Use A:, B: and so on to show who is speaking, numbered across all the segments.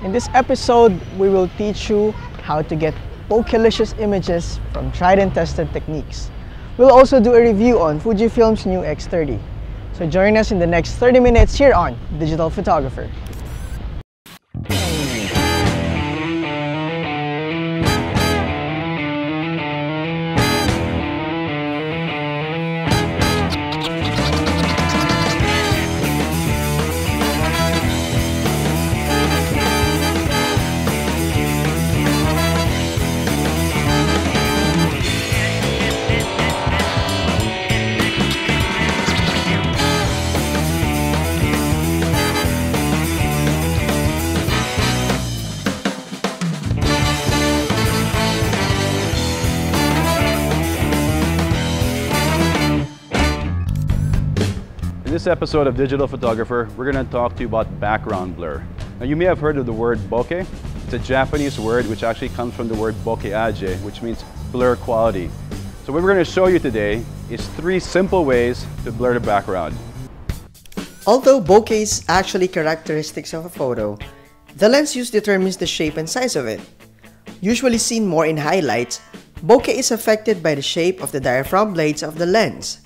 A: In this episode, we will teach you how to get Bokehlicious images from tried and tested techniques. We'll also do a review on Fujifilm's new X30. So join us in the next 30 minutes here on Digital Photographer.
B: In this episode of Digital Photographer, we're going to talk to you about background blur. Now, you may have heard of the word bokeh. It's a Japanese word which actually comes from the word bokehlicious, which means blur quality. So what we're going to show you today is 3 simple ways to blur the background.
C: Although bokeh is actually characteristics of a photo, the lens used determines the shape and size of it. Usually seen more in highlights, bokeh is affected by the shape of the diaphragm blades of the lens.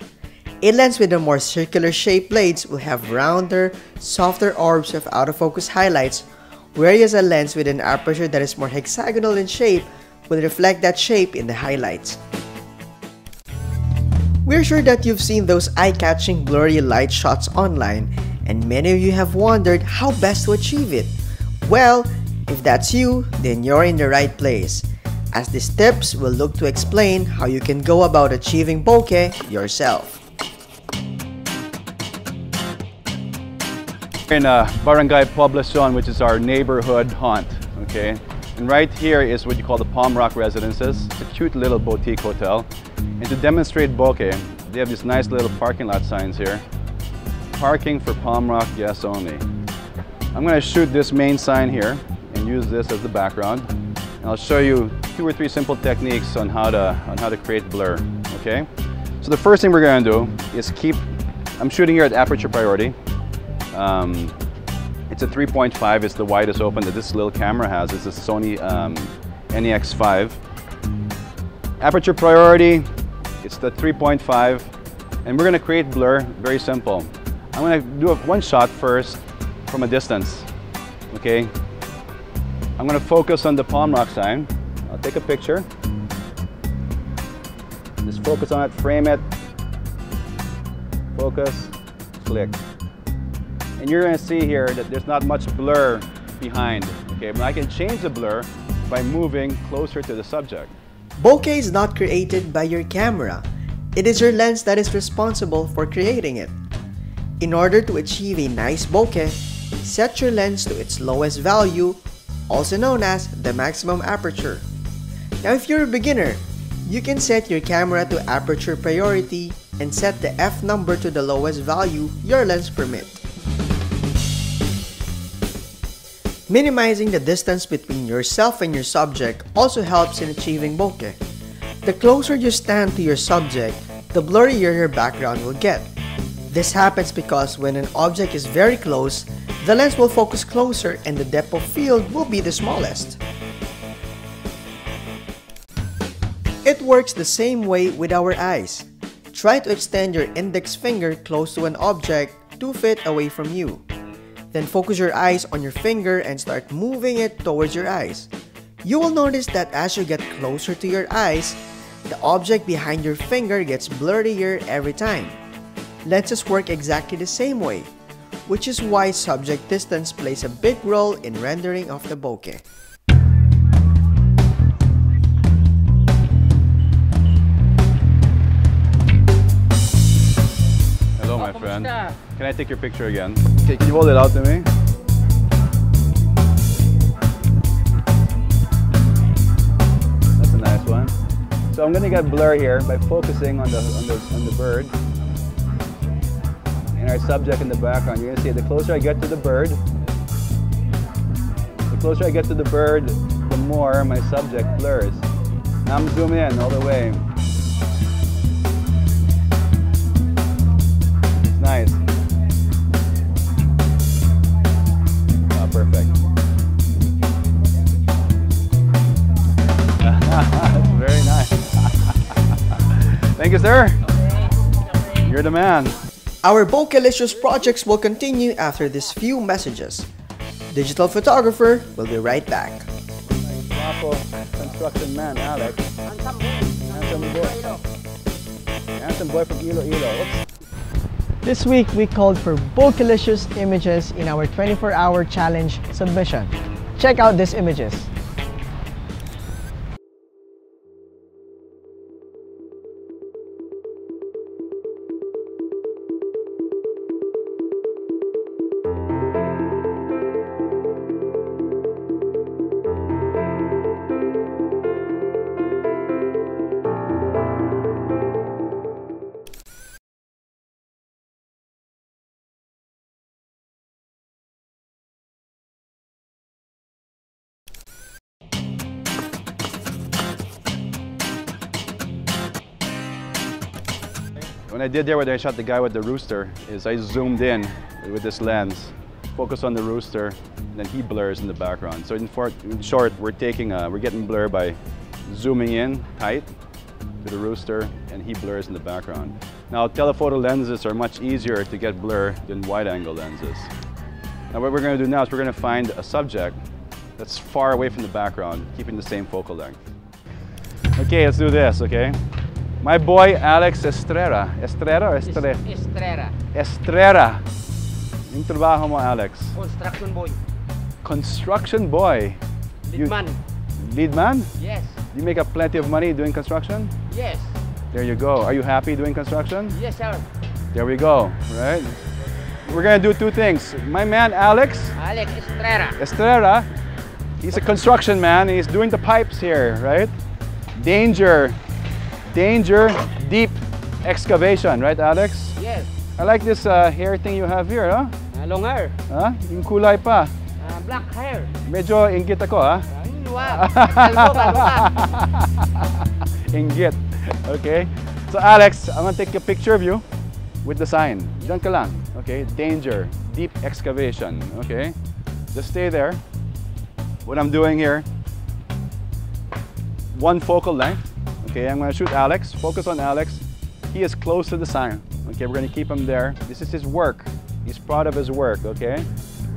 C: A lens with a more circular shaped blades will have rounder, softer orbs of out-of-focus highlights, whereas a lens with an aperture that is more hexagonal in shape will reflect that shape in the highlights. We're sure that you've seen those eye-catching blurry light shots online, and many of you have wondered how best to achieve it. Well, if that's you, then you're in the right place, as these tips will look to explain how you can go about achieving bokeh yourself.
B: In Barangay Poblacion, which is our neighborhood haunt, okay? And right here is what you call the Palm Rock Residences. It's a cute little boutique hotel. And to demonstrate bokeh, they have these nice little parking lot signs here. Parking for Palm Rock guests only. I'm going to shoot this main sign here and use this as the background. And I'll show you 2 or 3 simple techniques on how to create blur, okay? So the first thing we're going to do is I'm shooting here at aperture priority. It's a 3.5, it's the widest open that this little camera has. It's a Sony NEX5. Aperture priority, it's the 3.5, and we're going to create blur, very simple. I'm going to do one shot first from a distance, okay? I'm going to focus on the Palm Rock sign. I'll take a picture. Just focus on it, frame it, focus, click. And you're going to see here that there's not much blur behind, okay? But I can change the blur by moving closer to the subject.
C: Bokeh is not created by your camera. It is your lens that is responsible for creating it. In order to achieve a nice bokeh, set your lens to its lowest value, also known as the maximum aperture. Now if you're a beginner, you can set your camera to aperture priority and set the f number to the lowest value your lens permits. Minimizing the distance between yourself and your subject also helps in achieving bokeh. The closer you stand to your subject, the blurrier your background will get. This happens because when an object is very close, the lens will focus closer and the depth of field will be the smallest. It works the same way with our eyes. Try to extend your index finger close to an object 2 feet away from you. Then focus your eyes on your finger and start moving it towards your eyes. You will notice that as you get closer to your eyes, the object behind your finger gets blurrier every time. Lenses work exactly the same way, which is why subject distance plays a big role in rendering of the bokeh.
B: Hello, my friend. Can I take your picture again? Okay, can you hold it out to me? That's a nice one. So I'm gonna get blur here by focusing on the bird and our subject in the background. You're gonna see the closer I get to the bird, the more my subject blurs. Now I'm zooming in all the way. It's nice. Oh, perfect. Thank you, sir. You're the man.
C: Our Bokehlicious projects will continue after these few messages. Digital photographer will be right back.
B: Guapo construction man, Alex. Handsome boy from Iloilo. Oops.
A: This week, we called for Bokehlicious images in our 24-hour challenge submission. Check out these images.
B: When I did there where I shot the guy with the rooster is I zoomed in with this lens, focus on the rooster, and then he blurs in the background. So in short, we're getting blur by zooming in tight to the rooster and he blurs in the background. Now telephoto lenses are much easier to get blur than wide-angle lenses. Now what we're going to do now is we're going to find a subject that's far away from the background, keeping the same focal length. Okay, let's do this, okay? My boy Alex Estrera. Estrera or Estrera?
D: Estrera.
B: Estrera. Yung trabaho mo, Alex?
D: Construction boy.
B: Construction boy.
D: Lead man.
B: Lead man?
D: Yes.
B: You make up plenty of money doing construction?
D: Yes.
B: There you go. Are you happy doing construction?
D: Yes, sir.
B: There we go, right? We're gonna do two things. My man Alex
D: Alex Estrera.
B: Estrera, he's a construction man. He's doing the pipes here, right? Danger, deep excavation, right, Alex?
D: Yes.
B: I like this hair thing you have here, huh?
D: Long hair.
B: Huh? Yung kulay pa.
D: Black hair.
B: Medyo inggit ako, ha? Inggit. Okay. So, Alex, I'm gonna take a picture of you with the sign. Diyan ka lang. Okay? Danger, deep excavation. Okay? Just stay there. What I'm doing here, one focal length. Okay, I'm going to shoot Alex, focus on Alex. He is close to the sign. Okay, we're going to keep him there. This is his work. He's proud of his work, okay?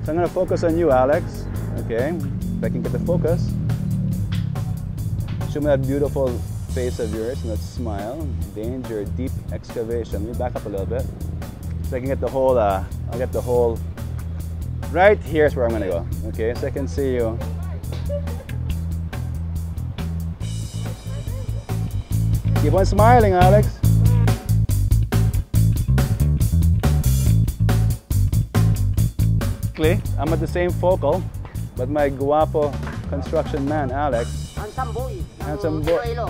B: So I'm going to focus on you, Alex. Okay, if I can get the focus. Show me that beautiful face of yours and that smile. Danger, deep excavation. Let me back up a little bit. So I can get the whole, I'll get the whole, right here's where I'm going to go. Okay, so I can see you. Keep on smiling, Alex. I'm at the same focal, but my guapo construction man, Alex.
D: Handsome boy.
B: Handsome boy.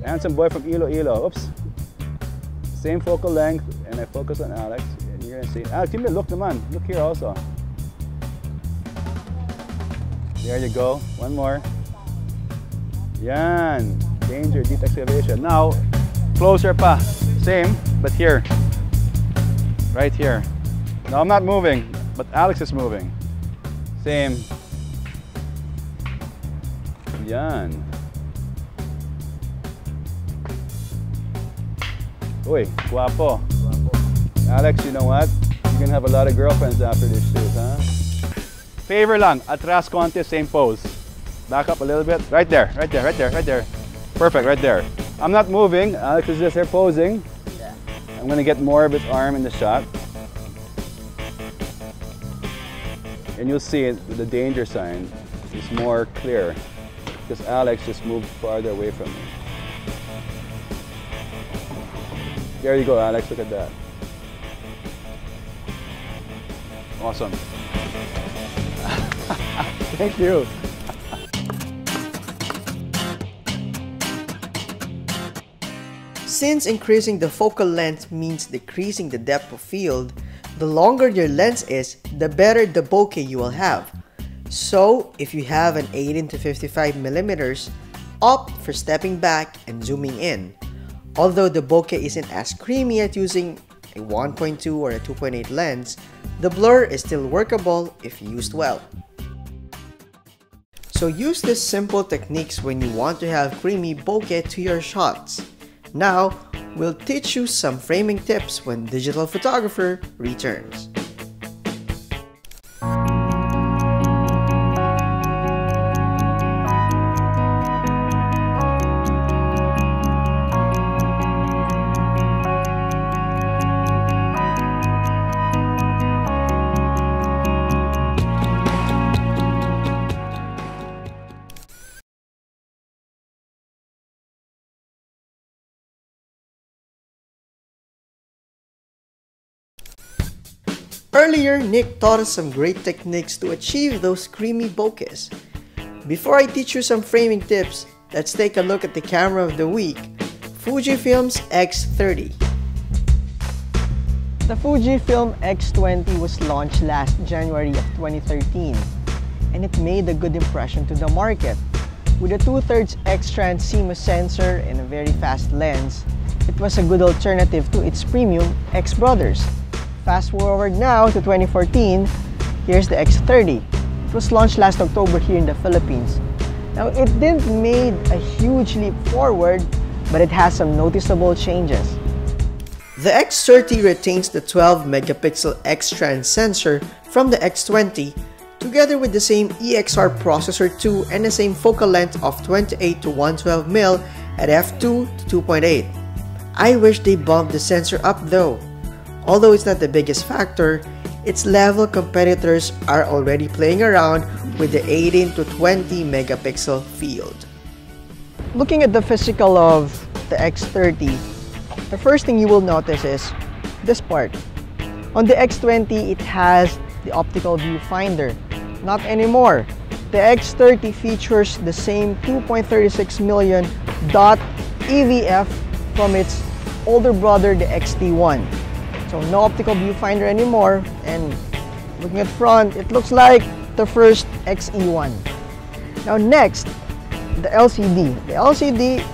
B: Handsome boy from Iloilo. Oops. Same focal length, and I focus on Alex. And you're gonna see. Alex, give me a look, naman. Look here also. There you go. One more. Yan. Danger, deep excavation. Now, closer pa. Same, but here. Right here. Now I'm not moving, but Alex is moving. Same. Yan. Uy, guapo. Alex, you know what? You're gonna have a lot of girlfriends after this shoot, huh? Favor lang, atras konti, same pose. Back up a little bit. Right there, right there, right there, right there. Perfect, right there. I'm not moving. Alex is just here posing.
D: Yeah.
B: I'm gonna get more of his arm in the shot. And you'll see it, the danger sign is more clear because Alex just moved farther away from me. There you go, Alex, look at that. Awesome. Thank you.
C: Since increasing the focal length means decreasing the depth of field, the longer your lens is, the better the bokeh you will have. So, if you have an 18 to 55 millimeters, opt for stepping back and zooming in. Although the bokeh isn't as creamy as using a 1.2 or a 2.8 lens, the blur is still workable if used well. So use these simple techniques when you want to have creamy bokeh to your shots. Now, we'll teach you some framing tips when digital photographer returns. Earlier, Nick taught us some great techniques to achieve those creamy bokehs. Before I teach you some framing tips, let's take a look at the camera of the week, Fujifilm's X30.
A: The Fujifilm X20 was launched last January of 2013, and it made a good impression to the market. With a 2/3 X-Trans CMOS sensor and a very fast lens, it was a good alternative to its premium X brothers. Fast forward now to 2014, here's the X30. It was launched last October here in the Philippines. Now, it didn't make a huge leap forward, but it has some noticeable changes.
C: The X30 retains the 12 megapixel X-Trans sensor from the X20, together with the same EXR processor 2 and the same focal length of 28 to 112mm at f2 to 2.8. I wish they bumped the sensor up though. Although it's not the biggest factor, its level competitors are already playing around with the 18 to 20 megapixel field.
A: Looking at the physical of the X30, the first thing you will notice is this part. On the X20, it has the optical viewfinder. Not anymore. The X30 features the same 2.36 million dot EVF from its older brother, the XT1. So no optical viewfinder anymore, and looking at front, it looks like the first XE1. Now next, the LCD. The LCD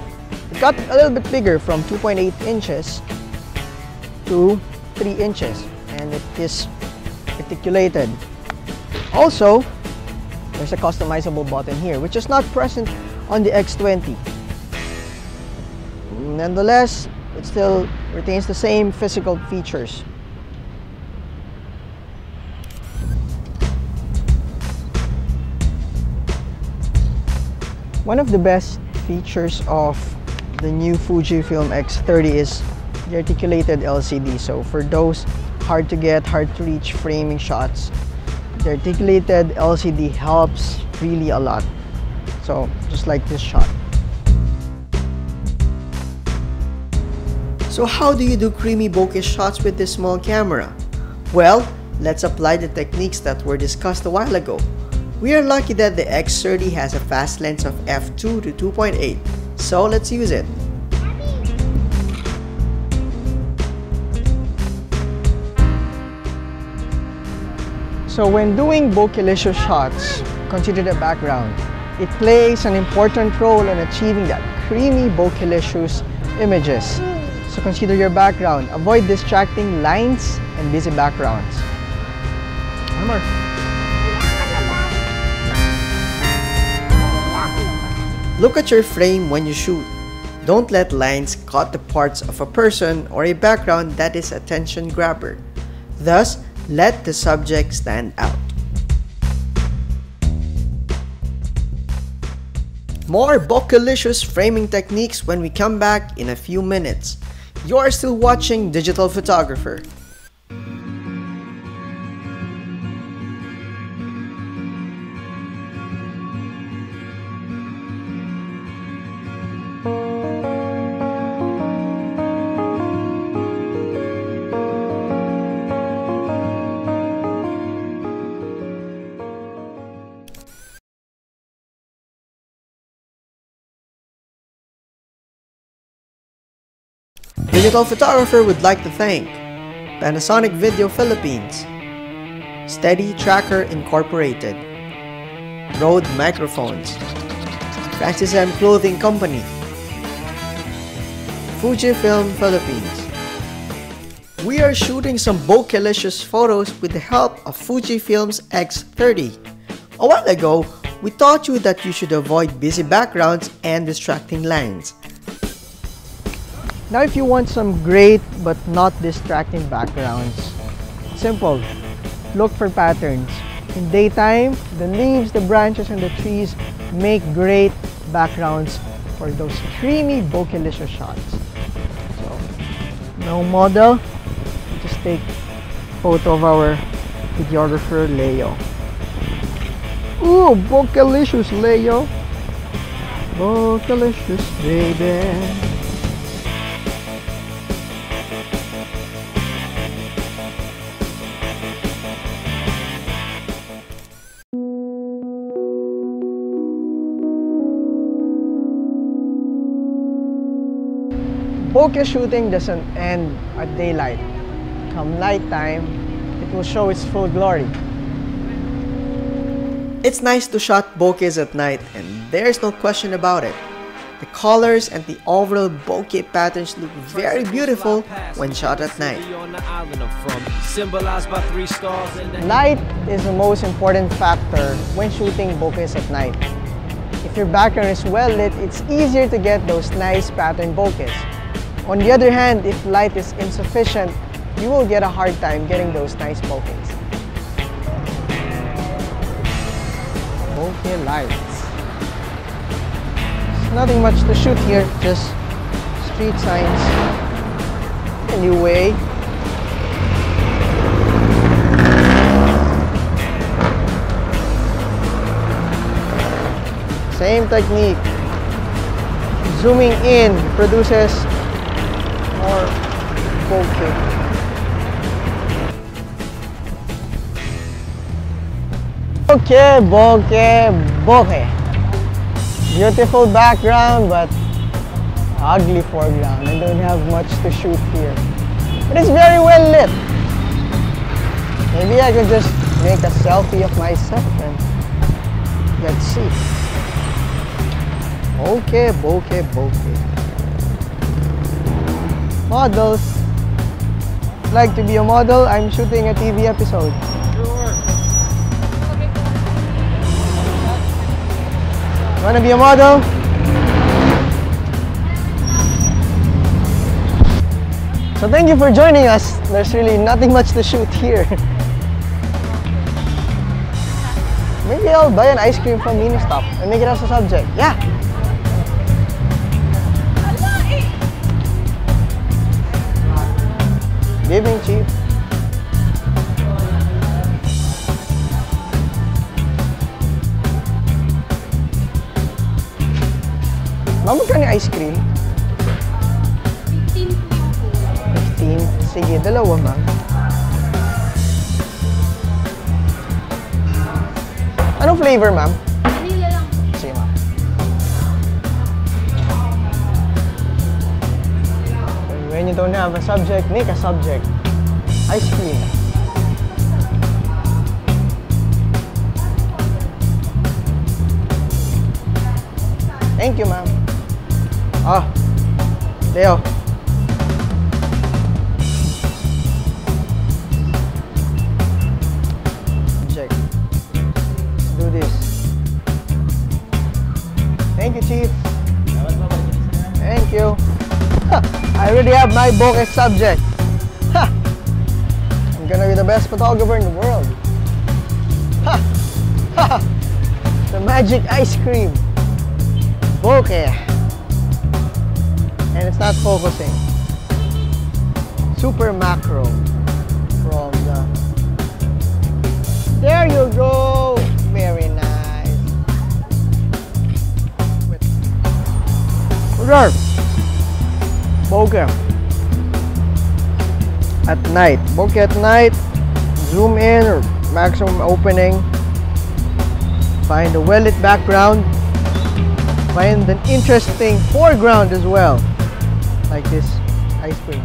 A: got a little bit bigger from 2.8 inches to 3 inches, and it is articulated. Also, there's a customizable button here, which is not present on the X20. Nonetheless, it still retains the same physical features. One of the best features of the new Fujifilm X30 is the articulated LCD. So for those hard to get, hard to reach framing shots, the articulated LCD helps really a lot. So just like this shot.
C: So how do you do creamy bokeh shots with this small camera? Well, let's apply the techniques that were discussed a while ago. We are lucky that the X30 has a fast lens of f2 to 2.8, so let's use it.
A: So when doing Bokehlicious shots, consider the background. It plays an important role in achieving that creamy Bokehlicious images. So consider your background. Avoid distracting lines and busy backgrounds. One more.
C: Look at your frame when you shoot. Don't let lines cut the parts of a person or a background that is attention grabber. Thus, let the subject stand out. More Bokehlicious framing techniques when we come back in a few minutes. You are still watching Digital Photographer. Digital Photographer would like to thank Panasonic Video Philippines, Steady Tracker Incorporated, Rode Microphones, Francis M Clothing Company, Fujifilm Philippines. We are shooting some Bokehlicious photos with the help of Fujifilm's X30. A while ago, we taught you that you should avoid busy backgrounds and distracting lines.
A: Now if you want some great but not distracting backgrounds, simple. Look for patterns. In daytime, the leaves, the branches, and the trees make great backgrounds for those creamy Bokehlicious shots. So, no model, just take photo of our videographer Leo. Ooh, Bokehlicious, Leo. Bokehlicious, baby. Bokeh shooting doesn't end at daylight. Come nighttime, it will show its full glory.
C: It's nice to shot bokehs at night, and there's no question about it. The colors and the overall bokeh patterns look very beautiful when shot at night.
A: Light is the most important factor when shooting bokehs at night. If your background is well lit, it's easier to get those nice pattern bokehs. On the other hand, if light is insufficient, you will get a hard time getting those nice bokehs. Bokeh lights. There's nothing much to shoot here, just street signs. Anyway, same technique. Zooming in produces more bokeh. Bokeh, bokeh, bokeh. Beautiful background, but ugly foreground. I don't have much to shoot here. But it's very well lit. Maybe I could just make a selfie of myself and let's see. Bokeh, bokeh, bokeh. Models. Like to be a model? I'm shooting a TV episode. Wanna be a model? So thank you for joining us. There's really nothing much to shoot here. Maybe I'll buy an ice cream from Ministop and make it as a subject. Yeah. Good evening, Chief. Ma'am, magkano yung ice cream?
E: 15 po.
A: 15. Sige, dalawa, ma'am. Anong flavor, ma'am?
E: Vanilla lang po.
A: Sige, ma'am. When you don't have a subject, make a subject. Ice cream. Thank you, ma'am. Ah, Leo. Check. Do this. Thank you, Chief. Thank you. I already have my bokeh subject. I'm gonna be the best photographer in the world. The magic ice cream. Bokeh. And it's not focusing. Super macro from the... There you go. Very nice. Observe. Bokeh at night. Bokeh at night. Zoom in or maximum opening. Find a well-lit background. Find an interesting foreground as well. Like this ice cream.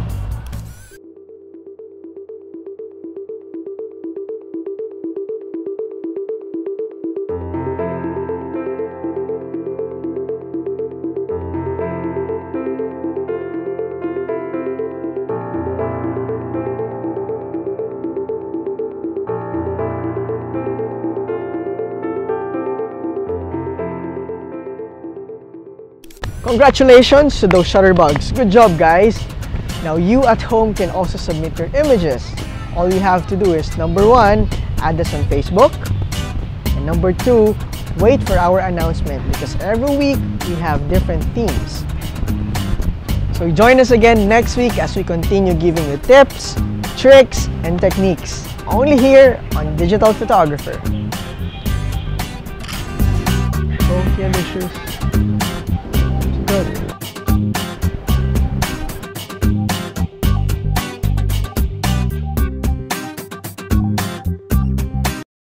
A: Congratulations to those shutterbugs. Good job, guys. Now you at home can also submit your images. All you have to do is number 1, add us on Facebook. And number 2, wait for our announcement because every week we have different themes. So join us again next week as we continue giving you tips, tricks, and techniques. Only here on Digital Photographer. Bokehlicious.